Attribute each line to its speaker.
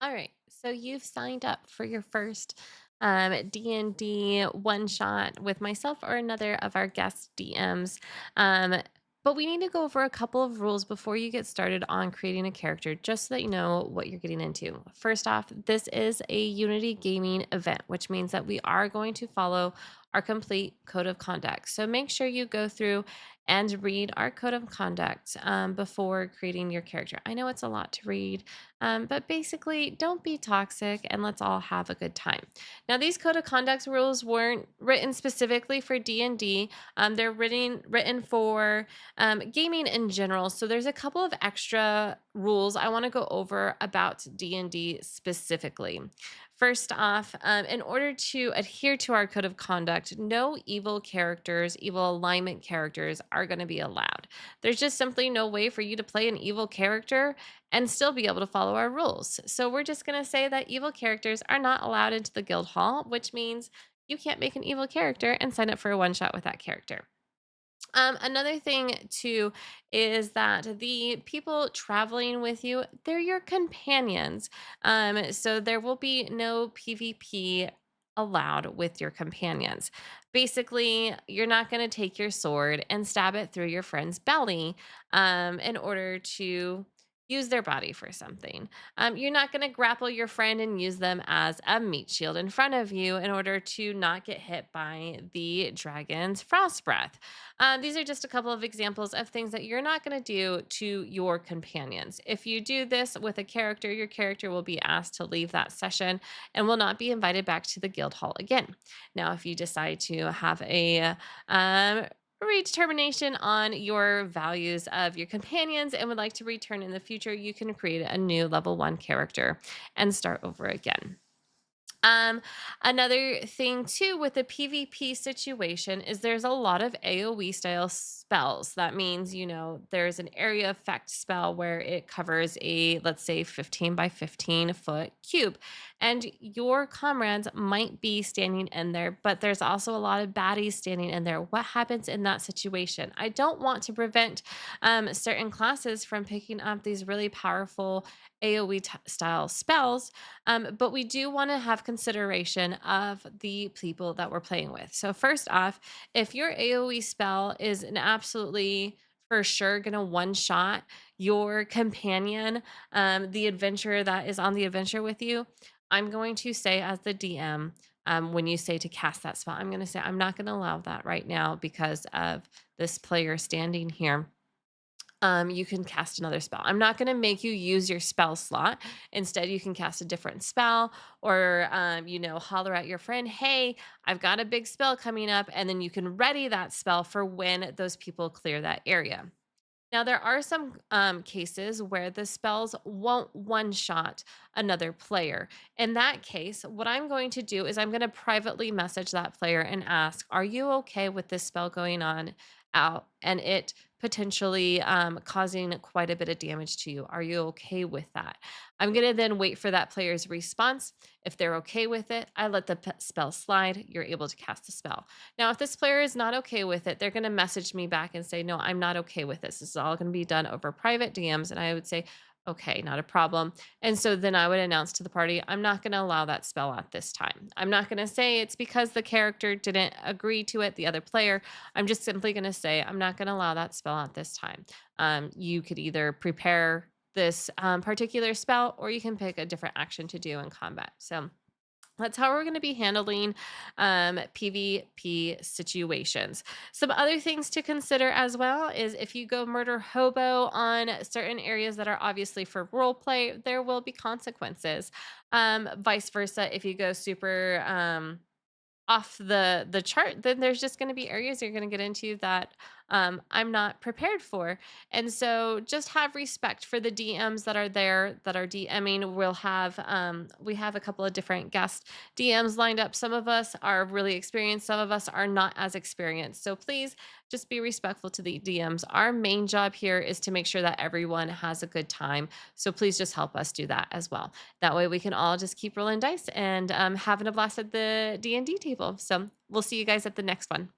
Speaker 1: All right. So you've signed up for your first D&D one shot with myself or another of our guest DMs. Um, but we need to go over a couple of rules before you get started on creating a character, just so that you know what you're getting into. First off, this is a Unity gaming event, which means that we are going to follow our complete code of conduct. So make sure you go through and read our code of conduct before creating your character. I know it's a lot to read, but basically, don't be toxic and let's all have a good time. Now, these code of conduct rules weren't written specifically for D&D. They're written for gaming in general. So there's a couple of extra rules I want to go over about D&D specifically. First off, in order to adhere to our code of conduct, no evil characters, evil alignment characters are going to be allowed. There's just simply no way for you to play an evil character and still be able to follow our rules. So we're just going to say that evil characters are not allowed into the guild hall, which means you can't make an evil character and sign up for a one shot with that character. Another thing too is that the people traveling with you, they're your companions. So there will be no PvP allowed with your companions. Basically, you're not going to take your sword and stab it through your friend's belly in order to use their body for something. You're not going to grapple your friend and use them as a meat shield in front of you in order to not get hit by the dragon's frost breath. These are just a couple of examples of things that you're not going to do to your companions. If you do this with a character, your character will be asked to leave that session and will not be invited back to the guild hall again. Now, if you decide to have a redetermination on your values of your companions and would like to return in the future, you can create a new level 1 character and start over again. Um, Another thing too with the PvP situation is there's a lot of AoE style spells. That means, there's an area effect spell where it covers a, let's say, 15 by 15-foot cube. And your comrades might be standing in there, but there's also a lot of baddies standing in there. What happens in that situation? I don't want to prevent certain classes from picking up these really powerful AoE style spells, but we do want to have consideration of the people that we're playing with. So, first off, if your AoE spell is an absolutely for sure gonna one shot your companion, the adventurer that is on the adventure with you, I'm going to say, as the DM, when you say to cast that spell, I'm going to say, I'm not going to allow that right now because of this player standing here. You can cast another spell. I'm not going to make you use your spell slot. Instead, you can cast a different spell or, holler at your friend, hey, I've got a big spell coming up. And then you can ready that spell for when those people clear that area. Now, there are some cases where the spells won't one shot another player. In that case, what I'm going to do is I'm going to privately message that player and ask, are you okay with this spell going on out and it potentially causing quite a bit of damage to you? Are you okay with that? I'm going to then wait for that player's response. If they're okay with it, I let the spell slide. You're able to cast the spell. Now, if this player is not okay with it, they're going to message me back and say, no, I'm not okay with this. This is all going to be done over private DMs. And I would say, okay, not a problem. And so then I would announce to the party, I'm not going to allow that spell at this time. I'm not going to say it's because the character didn't agree to it, the other player. I'm just simply going to say, I'm not going to allow that spell at this time. You could either prepare this particular spell or you can pick a different action to do in combat. So, that's how we're going to be handling PvP situations. Some other things to consider as well is if you go murder hobo on certain areas that are obviously for role play, there will be consequences. Vice versa, if you go super off the chart, then there's just going to be areas you're going to get into that I'm not prepared for. And so just have respect for the DMs that are there that are DMing. We have a couple of different guest DMs lined up. Some of us are really experienced, some of us are not as experienced. So please just be respectful to the DMs. Our main job here is to make sure that everyone has a good time. So please just help us do that as well. That way we can all just keep rolling dice and having a blast at the D&D table. So we'll see you guys at the next one.